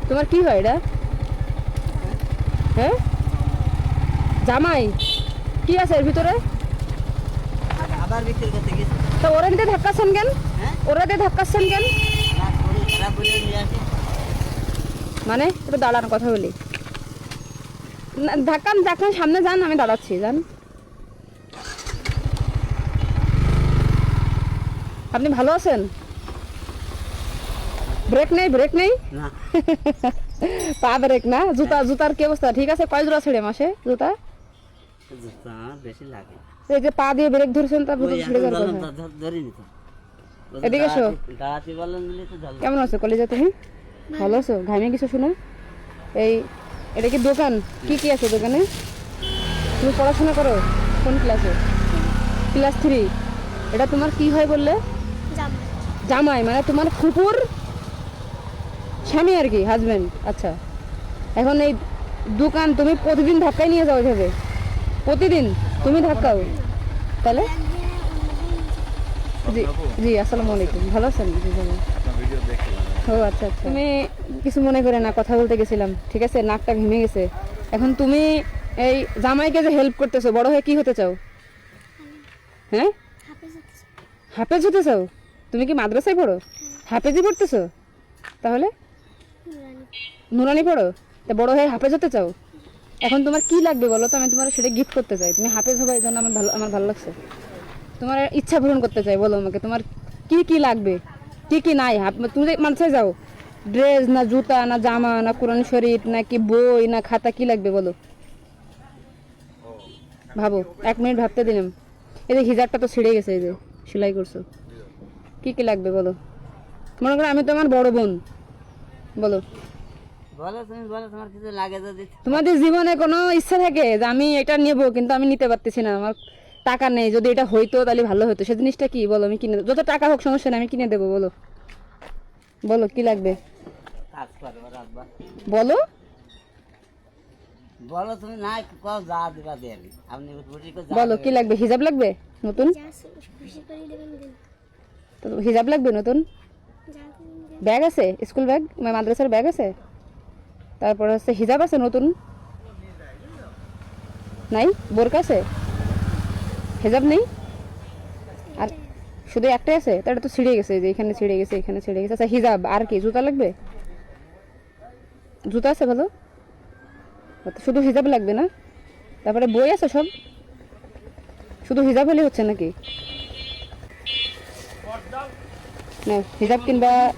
তোমার কি হয় এটা? হ্যাঁ, জামাই কি আছে এর ভিতরে? আবার বিক্রি করতে গেছে। তো ওরা দিয়ে ধাক্কাচ্ছেন কেন? হ্যাঁ, ওরা দিয়ে ধাক্কাচ্ছেন কেন? না শরীর খারাপ বলে নিয়ে আসি। মানে একটু দাঁড়ান, কথা বলি। ধাক্কান ধাক্কান, সামনে যান, আমি দাঁড়াচ্ছি, যান। আপনি ভালো আছেন? ব্রেক নেই, ব্রেক নেই। না পা ব্রেক না, জুতা, জুতার কি অবস্থা? ঠিক আছে, কয় জোড়া ছেড়ে মাসে জুতা? জুতা আমার বেশি লাগে। এই যে পা দিয়ে ব্রেক ধরেছেন, তার ভিতর ওই ছিঁড়ে এখন যাওয়ার বললাম কথা। ধরিনি তো। এদিকে এসো। দাঁড়াতে বললেন বলে তো ধরলাম। কেমন আছো কলেজা তুমি? ভালো আছো? ঘামে কিছু শুনে? এই এটা কি দোকান? কি কি আছে দোকানে? তুমি পড়াশোনা করো? কোন ক্লাসে? ক্লাস 3। এটা তোমার কি হয় বললে? জামাই, মানে তোমার ফুপুর স্বামী আর কি, হাজবেন্ড। আচ্ছা, এখন এই দোকান তুমি প্রতিদিন ধাক্কায় নিয়ে যাও এভাবে? প্রতিদিন তুমি ধাক্কাও? তাহলে জি জি, আসসালামু আলাইকুম, ভালো আছেন? জি ভালো। ও আচ্ছা আচ্ছা, তুমি কিছু মনে করে না, কথা বলতে গেছিলাম, ঠিক আছে? নাকটা ভেঙে গেছে। এখন তুমি এই জামাইকে যে হেল্প করতেছো, বড় হয়ে কি হতে চাও? হ্যাঁ, হাফেজ হতে চাও? তুমি কি মাদ্রাসায় পড়ো? হাফেজই পড়তেছো? তাহলে নুরানি পড়ো? তা বড় হয়ে হাফেজ হতে চাও? এখন তোমার কি লাগবে বলো তো, আমি তোমার সেটা গিফট করতে চাই। তুমি হাফেজ হবে, এই জন্য আমার ভালো লাগছে। তোমার ইচ্ছা পূরণ করতে চাই, বলো আমাকে তোমার কি কি লাগবে, কি কি নাই। তুমি যে মানুষে যাও, ড্রেস না জুতা না জামা না কোরআন শরীফ না কি বই না খাতা, কি লাগবে বলো? ভাবো, 1 মিনিট ভাবতে দিলাম। এই যে হিজাবটা তো ছিঁড়ে গেছে, এই যে সেলাই করছো, কি কি লাগবে বলো? মনে করো আমি তোমার বড় বোন, বলো। বলো তুমি, বলো তোমার কিছু লাগে যদি। তোমাদের জীবনে কোনো ইচ্ছা থাকে যে আমি এটা নেবো কিন্তু আমি নিতে পারতেছি না, আমার টাকা নেই, যদি এটা হইতো তাহলে ভালো হতো, সে জিনিসটা কি বলো? আমি কিনে দেবো, যত টাকা হোক সমস্যা নেই, আমি কিনে দেবো, বলো। বলো কি লাগবে, কাজ করবো রাখবা। বলো। বলো তুমি, না কও যা দিবা দেবে। আপনি বুঝি কো যা বলো কি লাগবে? হিজাব লাগবে নতুন? তো হিজাব লাগবে নতুন? ব্যাগ আছে, স্কুল ব্যাগ, মাদ্রাসার ব্যাগ আছে? তারপর হচ্ছে হিজাব আছে নতুন? নাই? বোরকা আছে? হিজাব নেই? আর শুধু একটাই আছে? তাহলে তো ছিঁড়ে গেছে, যে এখানে ছিঁড়ে গেছে, এখানে ছিঁড়ে গেছে। আচ্ছা হিজাব, আর কি জুতা লাগবে? জুতা আছে ভালো? শুধু হিজাব লাগবে না? তারপরে বই আছে সব? শুধু হিজাব হলে হচ্ছে নাকি? না, হিজাব কিনবা,